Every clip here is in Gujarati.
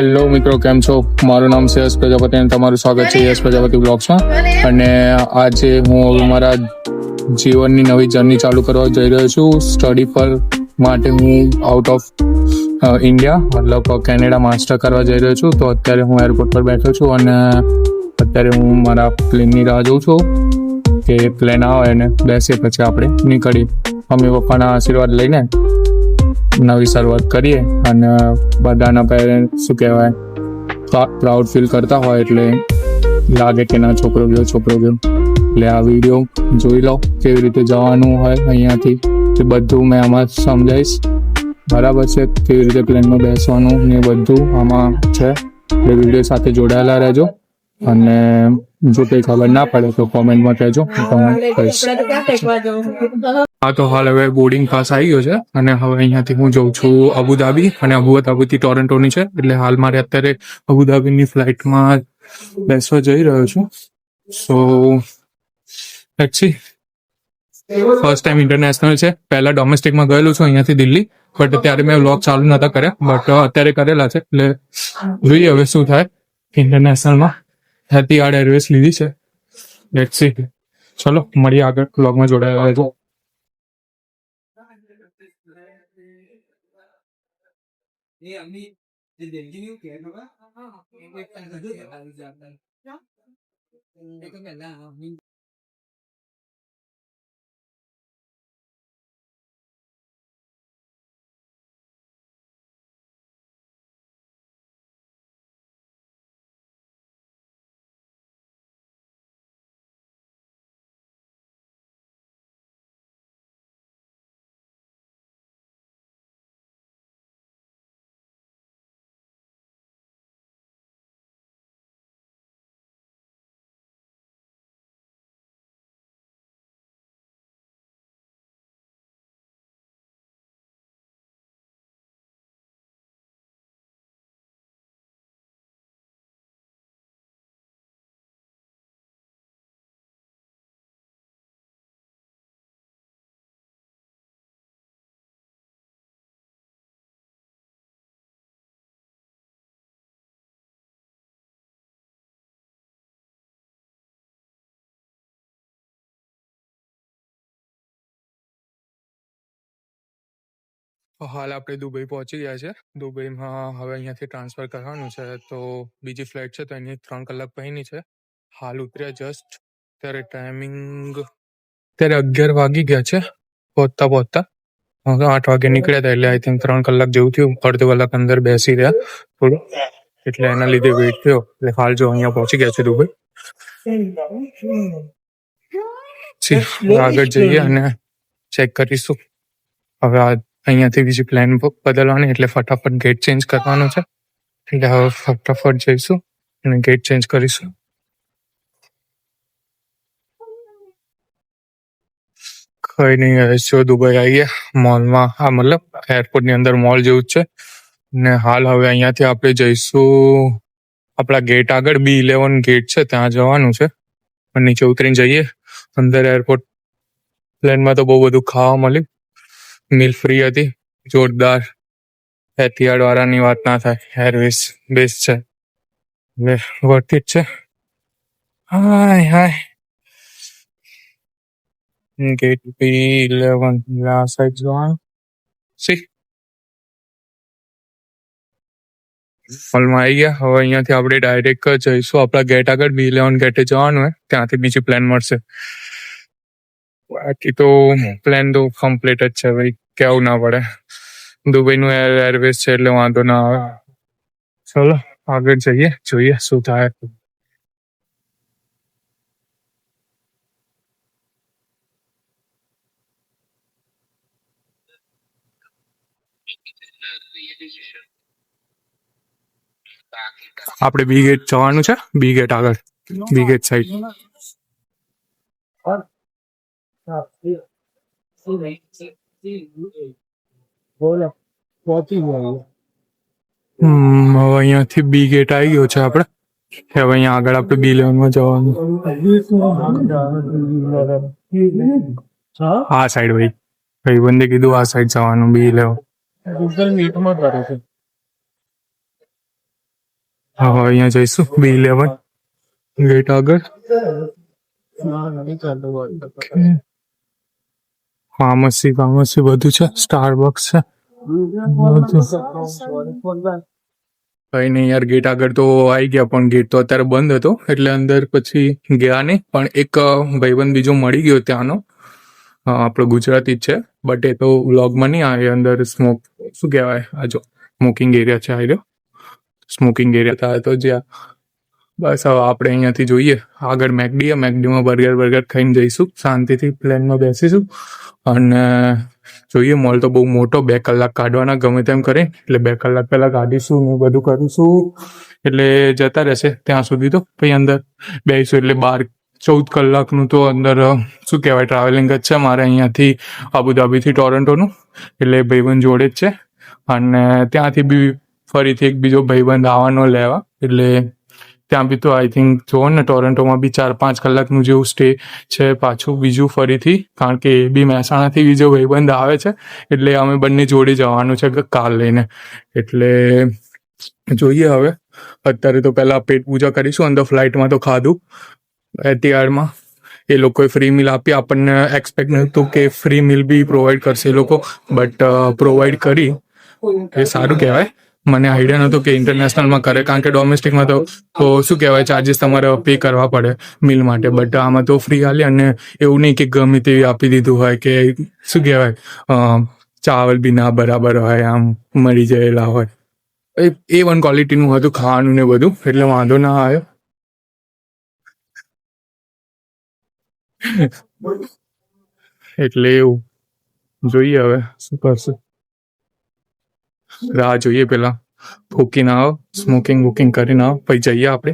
હેલો મિત્રો, કેમ છો? મારું નામ છે યશ પ્રજાપતિ અને તમારું સ્વાગત છે યશ પ્રજાપતિ બ્લોગ્સમાં. અને આજે હું મારા જીવનની નવી જર્ની ચાલુ કરવા જઈ રહ્યો છું. સ્ટડી પર માટે હું આઉટ ઓફ ઇન્ડિયા મતલબ કેનેડા માસ્ટર કરવા જઈ રહ્યો છું. તો અત્યારે હું એરપોર્ટ પર બેઠો છું અને અત્યારે હું મારા પ્લેનની રાહ જોઉં છું કે પ્લેન આવે અને બેસીએ પછી આપણે નીકળીએ. મમ્મી પપ્પાના આશીર્વાદ લઈને નવી શરૂઆત કરીએ અને બધાના પેરેન્ટ શું કહેવાય પ્રાઉડ ફીલ કરતા હોય એટલે લાગે કે ના છોકરો ગયો. એટલે આ વિડીયો જોઈ લો કેવી રીતે જવાનું હોય અહીંયાથી, એ બધું મેં આમાં સમજાવીશ. બરાબર છે? કેવી રીતે પ્લેનમાં બેસવાનું ને બધું આમાં છે. એટલે વિડીયો સાથે જોડાયેલા રહેજો અને જો કંઈ ખબર ના પડે તો કોમેન્ટમાં કહેજો, હું તમને કહીશ. હા, તો હાલ હવે બોર્ડિંગ પાસ આવી ગયો છે અને હવે અહીંયાથી હું જઉં છું અબુધાબી અને અબુધાબીથી ટોરેન્ટોની છે. એટલે હાલ મારે અત્યારે અબુધાબીની ફ્લાઇટમાં બેસવા જઈ રહ્યો છું. So let's see. First time international છે. પહેલા ડોમેસ્ટિકમાં ગયેલું છું અહીંયાથી દિલ્હી, બટ ત્યારે મેં વ્લોગ ચાલુ નહોતા કર્યા, બટ અત્યારે કરેલા છે. એટલે જોઈએ હવે શું થાય. ઇન્ટરનેશનલમાં એતિહાદ એરવેઝ લીધી છે. Let's see. ચલો મળીએ આગળ વ્લોગમાં જોડાયા રહેજો. હાલ આપણે દુબઈ પહોંચી ગયા છે. દુબઈમાં હવે અહીંયાથી ટ્રાન્સફર કરવાનું છે, તો બીજી ફ્લાઇટ છે તો એની 3 કલાક પછીની છે. હાલ ઉતર્યા જસ્ટ. ત્યારે ટાઈમિંગ અત્યારે 11 વાગી ગયા છે પહોંચતા. હવે 8 વાગે નીકળ્યા હતા એટલે આઈ થિંક 3 કલાક જેવું થયું. અડધો કલાક અંદર બેસી રહ્યા થોડું, એટલે એના લીધે વેઇટ થયો. એટલે હાલ જો અહીંયા પહોંચી ગયા છે દુબઈ. આગળ જઈએ અને ચેક કરીશું. હવે અહીંયાથી બીજી પ્લાન બદલવાની, એટલે ફટાફટ ગેટ ચેન્જ કરવાનો છે. એટલે હવે ફટાફટ જઈશું અને ગેટ ચેન્જ કરીશું. કઈ નહીં, જો દુબઈ આવી ગયા મોલમાં. હા, મતલબ એરપોર્ટની અંદર મોલ જેવું જ છે. ને હાલ હવે અહીંયાથી આપણે જઈશું આપણા ગેટ આગળ B11 ગેટ છે ત્યાં જવાનું છે. નીચે ઉતરીને જઈએ અંદર. એરપોર્ટ પ્લેનમાં તો બહુ બધું ખાવા મળ્યું. મીલ ફ્રી હતી, જોરદાર. એતિહાદ વાળાની વાત ના થાય, એરવેઝ બેસ્ટ છે એટલે વર્થ ઇટ છે. હાય ગેટ B11 આ સાઈડ જવાનું. સી હોલમાં આવી ગયા. હવે અહીંયાથી આપણે ડાયરેક્ટ જઈશું આપણા ગેટ આગળ. B11 ગેટે જવાનું હોય, ત્યાંથી બીજી પ્લેન મળશે. બાકી તો પ્લેન તો કમ્પ્લીટ જ છે ભાઈ, કેવું ના પડે. દુબઈનું એરવેઝ છે એટલે વાંધો ના આવે. ચલો આગળ જઈએ, જોઈએ શું થાય. આપણે બી ગેટ જવાનું છે. બી ગેટ આગળ, બી ગેટ સાઈડ. હવે અહીંયાથી બી ગેટ આવી ગયો છે આપણે. હવે અહીંયા આગળ આપણે B11 માં જવાનું. આ સાઈડ ભાઈ બંને કીધું આ સાઈડ જવાનું B11. ગૂગલ મીટમાં કરે છે. હા અહીંયા જઈશું B11 ગેટ આગળ. ફાર્મસી બધું છે, સ્ટારબક્સ છે બધું. કઈ નહીં યાર, ગેટ આગળ તો આવી ગયા પણ ગેટ તો અત્યારે બંધ હતો એટલે અંદર પછી ગયા નહીં. પણ એક ભાઈબંધ બીજો મળી ગયો ત્યાંનો, આપણો ગુજરાતી જ છે, બટ એ તો વ્લોગમાં નહીં આવે. અંદર શું કહેવાય, આ જો સ્મોકિંગ એરિયા છે, આ રહ્યો સ્મોકિંગ એરિયા થાય તો જ્યાં. બસ હવે આપણે અહીંયાથી જોઈએ આગળ મેકડીમાં બર્ગર ખાઈને જઈશું, શાંતિથી પ્લેનમાં બેસીશું અને જોઈએ. મોલ તો બહુ મોટો, 2 કલાક કાઢવાના ગમે તેમ કરે, એટલે 2 કલાક પહેલા કાઢીશું ને બધું કરીશું એટલે જતા રહેશે ત્યાં સુધી. તો પછી અંદર બેસીશું એટલે 12-14 કલાકનું તો અંદર શું કહેવાય ટ્રાવેલિંગ જ છે મારે અહીંયાથી અબુધાબીથી ટોરન્ટોનું. એટલે ભાઈબંધ જોડે જ છે અને ત્યાંથી બી ફરીથી એક બીજો ભાઈબંધ આવવાનો લેવા, એટલે ત્યાં બી તો આઈ થિંક જોવો ને ટોરન્ટોમાં બી 4-5 કલાકનું જેવું સ્ટે છે પાછું બીજું ફરીથી, કારણ કે એ બી મહેસાણાથી બીજો ભાઈબંધ આવે છે એટલે અમે બંને જોડે જવાનું છે કાર લઈને. એટલે જોઈએ હવે. અત્યારે તો પહેલા પેટ પૂજા કરીશું. અંદર ફ્લાઇટમાં તો ખાધું એટીઆરમાં, એ લોકોએ ફ્રી મિલ આપી આપણને. એક્સપેક્ટ નહોતું કે ફ્રી મિલ બી પ્રોવાઈડ કરશે એ લોકો, બટ પ્રોવાઈડ કરી એ સારું કહેવાય. મને આઈડિયા નહોતો કે ઇન્ટરનેશનલમાં કરે, કારણ કે ડોમેસ્ટિકમાં તો શું કહેવાય ચાર્જીસ તમારે પે કરવા પડે મિલ માટે, બટ આમાં તો ફ્રી હાલી. અને એવું નહીં કે ગમે તેવી આપી દીધું હોય કે શું કહેવાય ચાવલ બી ના બરાબર હોય, આમ મળી ગયેલા હોય. A1 ક્વોલિટીનું હતું ખાવાનું ને બધું, એટલે વાંધો ના આવ્યો. એટલે એવું જોઈએ હવે શું કરશું. રાહ જોઈએ, પેલા ફૂકીને આવો, સ્મોકિંગ વોકિંગ કરીને આવો, પછી જઈએ આપણે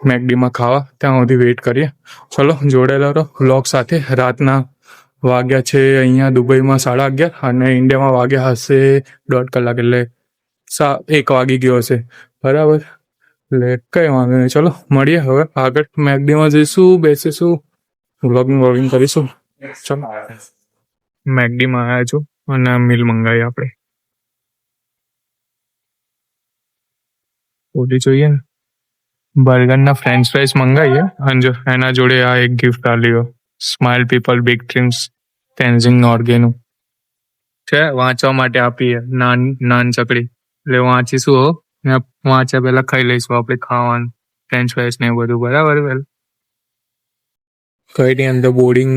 મેકડીમાં ખાવા. ત્યાં સુધી વેઇટ કરીએ. ચલો જોડેલા રહો વ્લોગ સાથે. રાતના વાગ્યા છે અહીંયા દુબઈમાં 11:30 અને ઇન્ડિયામાં વાગ્યા હશે 1.5 કલાક, એટલે 1 વાગી ગયો હશે બરાબર. એટલે કંઈ વાંધો નહીં, ચલો મળીએ હવે આગળ. મેકડીમાં જઈશું, બેસીશું, વ્લોગિંગ કરીશું. ચલો મેકડીમાં આવ્યા છું અને મિલ મંગાવી આપણે. ઓલી જોઈએ ને બર્ગરના ફ્રેન્ચ ફ્રાઈસ મંગાવીએ અને જો એના જોડે આ એક ગિફ્ટ આલ્યો, સ્માઇલ પીપલ બિગ ડ્રીમ્સ ટેન્ઝિંગ નોર્ગેનું છે, વાંચવા માટે આપીએ. નાન ચકડી, એટલે વાંચીશું હો ને વાંચ્યા પહેલા ખાઈ લઈશું આપણે ખાવાનું ફ્રેન્ચ ફ્રાઈસ ને બધું બરાબર. કઈ નહીં, અંદર બોર્ડિંગ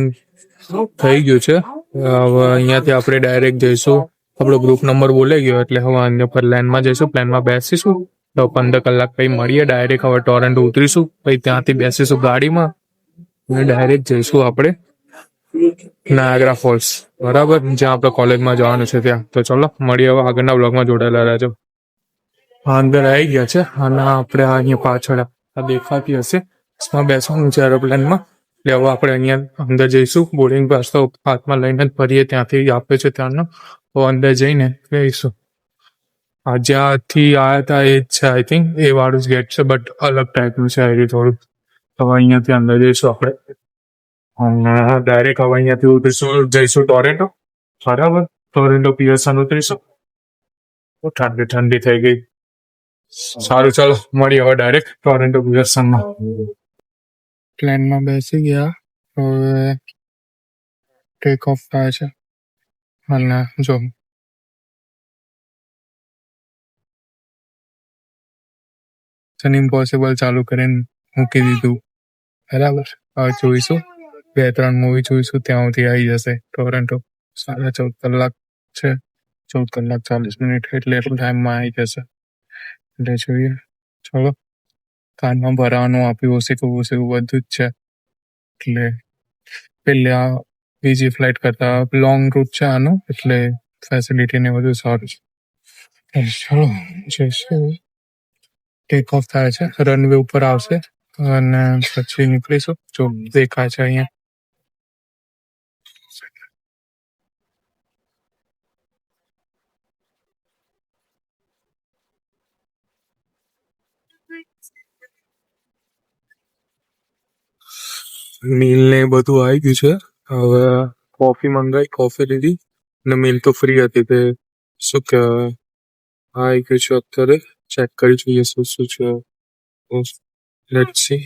થઈ ગયું છે. હવે અહીંયાથી આપણે ડાયરેક્ટ જઈશું, આપણો ગ્રુપ નંબર બોલાઈ ગયો એટલે હવે અન્ય પર પ્લેનમાં જઈશું, પ્લેનમાં બેસીશું તો 15 કલાક પછી મળીએ. ડાયરેક્ટ હવે ટોરન્ટો ઉતરીશું, પછી ત્યાંથી બેસીશું ગાડીમાં અને ડાયરેક્ટ જઈશું આપણે નાયગ્રા ફોલ્સ બરાબર, જ્યાં આપણે કોલેજમાં જવાનું છે ત્યાં. તો ચલો મળીએ હવે આગળના બ્લોગમાં જોડાયેલા રહેજો. અંદર આવી ગયા છે અને આપણે અહીંયા પાછળ આ દેખાતી હશે એમાં બેસવાનું છે એરોપ્લેનમાં. એટલે હવે આપણે અહીંયા અંદર જઈશું. બોર્ડિંગ પાસ તો હાથમાં લઈને જ ફરીએ, ત્યાંથી આપે છે ત્યાંનો. તો અંદર જઈને બેસીશું. આ જ્યાંથી આવ્યા હતા એ જ છે આઈ થિંક, એ વાળું જ ગેટ છે, બટ અલગ ટાઈપનું છે એ થોડું. તો અહીંયાથી અંદર જઈશું આપણે અને ડાયરેક્ટ હવે અહીંયાથી ઉતરીશું, જઈશું ટોરેન્ટો બરાબર. ટોરેન્ટો પીએસઆર ઉતરીશું. ઠંડી થઈ ગઈ. સારું ચાલો મળીએ હવે ડાયરેક્ટ ટોરેન્ટો પીએસઆરમાં. પ્લેનમાં બેસી ગયા, હવે ટેક ઓફ થાય છે અને જો ઇમ્પોસિબલ ચાલુ કરીને મૂકી દીધું બરાબર. હવે જોઈશું 2-3 મૂવી જોઈશું, ત્યાં સુધી આવી જશે ટોરન્ટો. 14.5 કલાક છે, 14 કલાક 40 મિનિટ, એટલે એટલું ટાઈમમાં આવી જશે. એટલે જોઈએ ચલો. કાનમાં ભરાવાનું આપ્યું ઓછું બધું જ છે, એટલે પેલા બીજી ફ્લાઇટ કરતા લોંગ રૂટ છે આનું, એટલે ફેસિલિટી ને બધું સારું છે. ચલો જઈશું. ટેક ઓફ થાય છે, રનવે ઉપર આવશે અને પછી નીકળીશું. જો દેખાય છે અહીંયા મિલ ને બધું આવી ગયું છે. હવે કોફી મંગાવી, કોફી લીધી ને મિલ તો ફ્રી હતી. તે શું કહેવાય આવી ગયું છે અત્યારે. ચેક કરી જોઈએ શું શું છે. Let's see.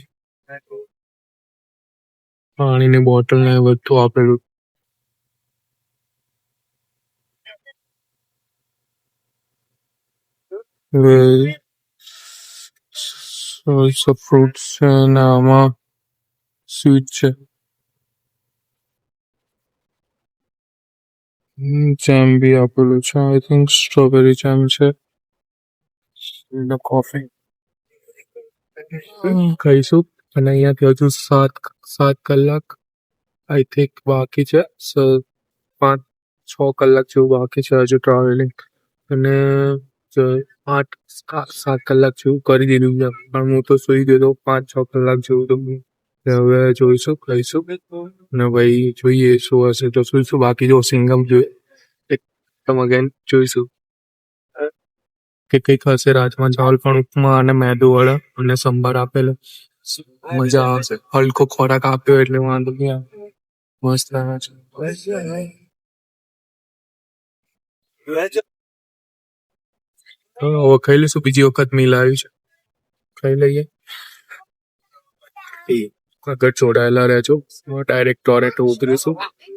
પાણીની બોટલ ને બધું આપેલું. ફ્રૂટ્સ છે ને આમાં સ્વીટ છે. જેમ બી આપેલું છે. આઈ થિંક સ્ટ્રોબેરી જેમ છે. કોફી ખાઈશું અને અહીંયાથી હજુ 7 કલાક આઈ થિંક બાકી છે. 5-6 કલાક જેવું બાકી છે હજુ ટ્રાવેલિંગ. અને 8-7 કલાક જેવું કરી દીધું છે પણ હું તો સુઈ ગયો તો 5-6 કલાક જેવું તો હવે જોઈશું ખાઈશું અને ભાઈ જોઈએ શું હશે તો સુઈશું. બાકી જો સિંગમ જોઈએ અગેન જોઈશું કે કંઈક હશે. રાજમા ચાવલ પણ ઉપમા અને મેદુ વડા અને સંભાર આપેલો. મજા આવશે. હલકો ખોરાક આપ્યો એટલે વાંધો નહીં આવે. મસ્ત આવે છે. હવે ખાઈ લઈશું. બીજી વખત મિલ આવ્યું છે ખાઈ લઈએ. આગળ જોડાયેલા રહેજો. ડાયરેક્ટ ટોરેન્ટો ઉતરીશું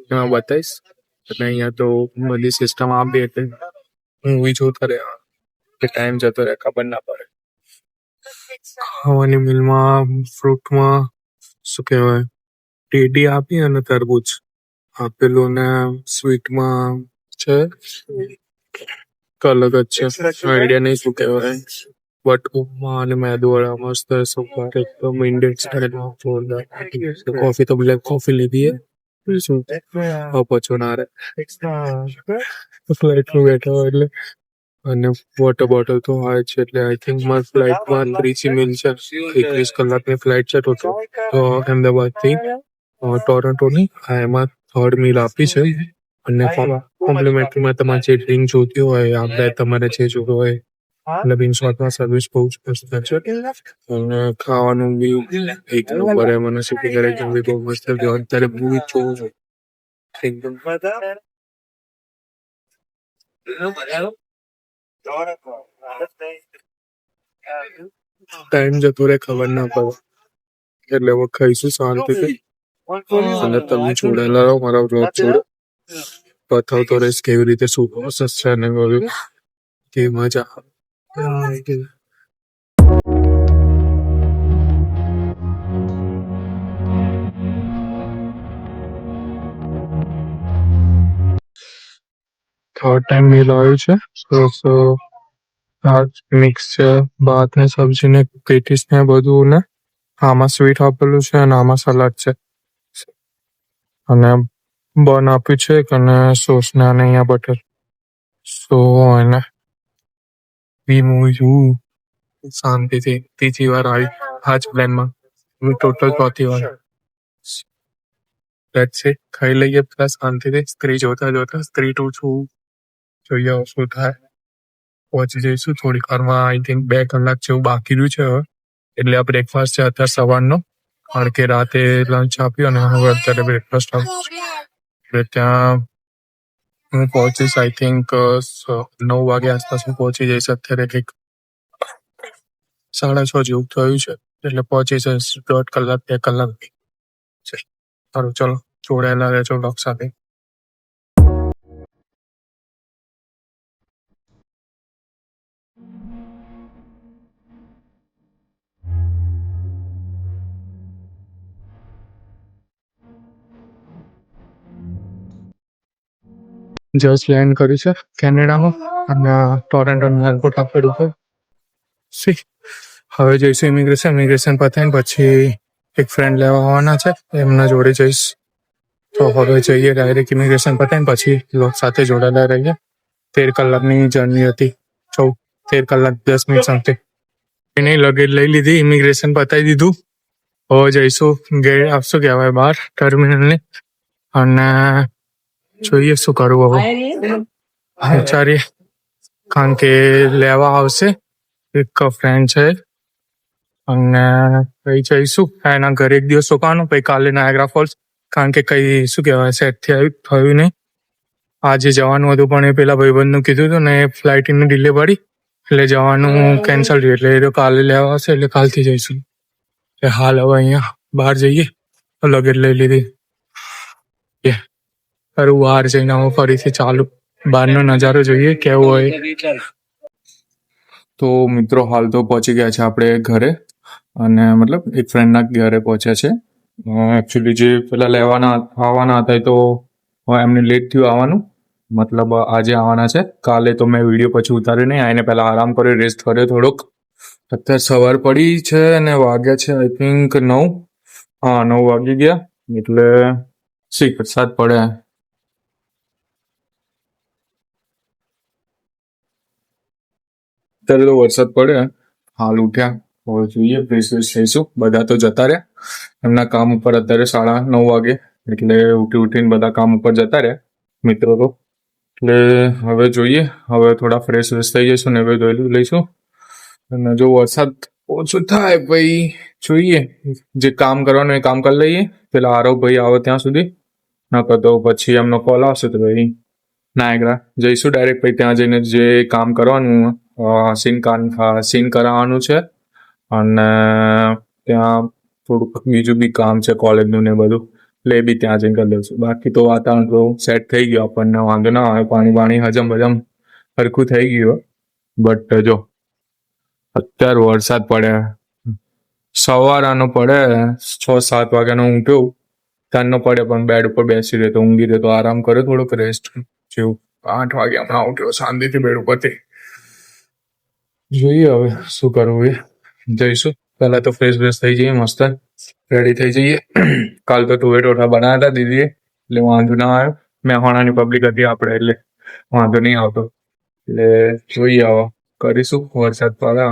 એમાં બતાવીશ. અને અહીંયા તો બધી સિસ્ટમ આપી એટલે મૂવી જોતા રહ્યા કે ટાઈમ જતો રહે ખબર ના પડે. ખાવાની મિલમાં ફ્રૂટમાં શું કહેવાય ટેટી આપી અને તરબૂચ આપેલું ને સ્વીટમાં છે અલગ જ છે. આઈડિયા નહીં શું કહેવાય. બટ ઉપમા અને મેદુ વડા મસ્ત સંભાર એકદમ ઇન્ડિયન સ્ટાઇલમાં જોરદાર. કોફી તો બ્લેક કોફી લીધી છે. શું પછો ના રહે ફ્લાઇટમાં બેઠા હોય એટલે. અને વોટર બોટલ તો આવે છે એટલે આઈ થિંક મારી ફ્લાઇટમાં 3 મિલ છે. 21 કલાકની ફ્લાઇટ છે તો અમદાવાદથી ટોરન્ટોની એમાં 3rd મિલ આપી છે. અને કોમ્પ્લિમેન્ટરીમાં તમારે જે ડ્રિંક જોતી હોય આપણે તમારે જે જોતું હોય એટલે ઇન શોર્ટમાં સર્વિસ બહુ જ મસ્ત છે. અને ખાવાનું બી એક નંબર. મને શું કરે બી બહુ મસ્ત છે. અત્યારે મૂવી જોઉં છું એકદમ ટાઈમ જતો રહે ખબર ના પડે. એટલે હવે ખાઈશું શાંતિથી અને તમે જોડાયેલા રહો મારા બ્લોગ જોડે. બતાવતો રહીશ કેવી રીતે શું પ્રોસેસ છે અને બધું કેવી મજા આવે. થર્ડ ટાઈમ મિલ આવ્યું છે. સો મિક્સ છે. ભાત ને સબ્જી ને પેટીસ ને બધું ને આમાં સ્વીટ આપેલું છે અને આમાં સલાડ છે અને બન આપ્યું છે અને સોસ ને અને અહીંયા બટર. સો એને બી મૂવી જોવું શાંતિથી. ત્રીજી વાર આવી આ જ પ્લાનમાં ટોટલ 4થી વાર. લેટ્સ સી ખાઈ લઈએ પ્લસ શાંતિથી. સ્ત્રી જોતા જોતા સ્ત્રી 2 છું જોઈએ શું થાય. પહોંચી જઈશું થોડીક વારમાં. આઈ થિંક 2 કલાક જેવું બાકી રહ્યું છે હવે. એટલે આ બ્રેકફાસ્ટ છે અત્યારે સવારનો કારણ કે રાતે લંચ આપ્યું અને હવે અત્યારે બ્રેકફાસ્ટ આપ્યું. એટલે ત્યાં હું પહોંચીશ આઈ થિંક 9 વાગે આસપાસ હું પહોંચી જઈશ. અત્યારે કંઈક 6:30 જેવું થયું છે એટલે પહોંચી જઈશ 1.5 કલાક 2 કલાક છે. સારું ચલો જોડાયેલા રહેજો બ્લોગ સાથે. જસ્ટ લેન્ડ કર્યું છે કેનેડામાં અને ટોરેન્ટોનું એરપોર્ટ આપેલું છે. હવે જઈશું ઇમિગ્રેશન પતાવીને પછી એક ફ્રેન્ડ લેવા આવવાના છે એમના જોડે જઈશ. તો હવે જઈએ ડાયરેક્ટ ઇમિગ્રેશન પતાવીને પછી લોક સાથે જોડાયેલા રહીએ. 13 કલાકની જર્ની હતી. 13 કલાક 10 મિનિટ સમથિંગ. એને લગેજ લઈ લીધી. ઇમિગ્રેશન પતાવી દીધું. હવે જઈશું શું કહેવાય બહાર ટર્મિનલની અને જોઈએ શું કરવું હવે વિચારીએ. કારણ કે લેવા આવશે એક ફ્રેન્ડ છે અને કઈ જઈશું એના ઘરે એક દિવસ રોકાવાનું પછી કાલે નાયગ્રા ફોલ્સ. કારણ કે કઈ શું કહેવાય સેટથી થયું નહીં. આજે જવાનું હતું પણ એ પેલા ભાઈબંધનું કીધું હતું ને એ ફ્લાઇટની ડિલે પડી એટલે જવાનું કેન્સલ થયું, એટલે એ તો કાલે લેવા આવશે, એટલે કાલથી જઈશું. એટલે હાલ હવે અહીંયા બહાર જઈએ, લગેજ લઈ લીધી. ખરું બહાર જઈને હવે ફરીથી ચાલુ બહારનો નજારો જોઈએ કેવો હોય. તો મિત્રો હાલ તો પહોંચી ગયા છે આપણે ઘરે, અને મતલબ એક ફ્રેન્ડના ઘરે પહોંચ્યા છે. એકચ્યુઅલી જે પેલા આવવાના હતા એ તો એમને લેટ થયું આવવાનું, મતલબ આજે આવવાના છે. કાલે તો મેં વિડીયો પછી ઉતાર્યો નહીં, આવીને પહેલાં આરામ કર્યો, રેસ્ટ કર્યો થોડોક. અત્યારે સવાર પડી છે અને વાગ્યા છે આઈ થિંક 9. હા, 9 વાગી ગયા. એટલે વરસાદ પડે. અત્યારે તો વરસાદ પડે. હાલ ઉઠ્યા, હવે જોઈએ ફ્રેશ થઈશું. બધા તો જતા રહ્યા એમના કામ ઉપર. અત્યારે 9:30 વાગે, એટલે ઉઠીને બધા કામ ઉપર જતા રહ્યા મિત્રો તો. એટલે હવે જોઈએ, હવે થોડા ફ્રેશ થઈ જઈશું ને હવે ધોઈ લઈશું. અને જો વરસાદ ઓછું થાય ભાઈ જોઈએ, જે કામ કરવાનું એ કામ કરી લઈએ પેલા આરવ ભાઈ આવે ત્યાં સુધી. નકર તો પછી એમનો કોલ આવશે તો ભાઈ નાયગ્રા જઈશું ડાયરેક્ટ. ભાઈ ત્યાં જઈને જે કામ કરવાનું સીન કરાવવાનું છે, અને ત્યાં થોડુંક બીજું બી કામ છે કોલેજનું ને બધું, એટલે એ બી ત્યાં જઈને કરી લઈશું. બાકી તો વાતાવરણ તો સેટ થઈ ગયું, આપણને વાંધો ના આવે. પાણી હજમ સરખું થઈ ગયું. બટ જો અત્યારે વરસાદ પડે, સવારનો પડે, 6-7 વાગ્યાનો ઊંઘ્યો ત્યારનો પડે, પણ બેડ ઉપર બેસી રહેતો, ઊંઘી રહેતો, આરામ કરે થોડોક રેસ્ટ જેવું. 8 વાગે હમણાં ઉઠ્યો શાંતિથી બેડ ઉપરથી. જોઈએ હવે શું કરવું એ. જઈશું પહેલા તો ફ્રેશ થઈ જઈએ, મસ્ત રેડી થઈ જઈએ. કાલ તો તુવેર ટોઠા બનાવ્યા હતા દીદીએ, એટલે વાંધો ના આવ્યો. મહેસાણાની પબ્લિક હતી આપણે, એટલે વાંધો નહીં આવતો. એટલે જોઈએ હવે કરીશું. વરસાદ પડે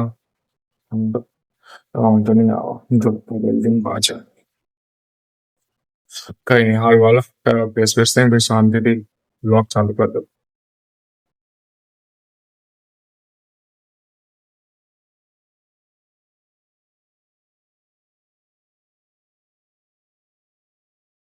વાંધો નહીં આવો. જો પાછળ કઈ નહીં, હાલ વાલો ફ્રેશ થઈને શાંતિથી બ્લોગ ચાલુ કરી દો.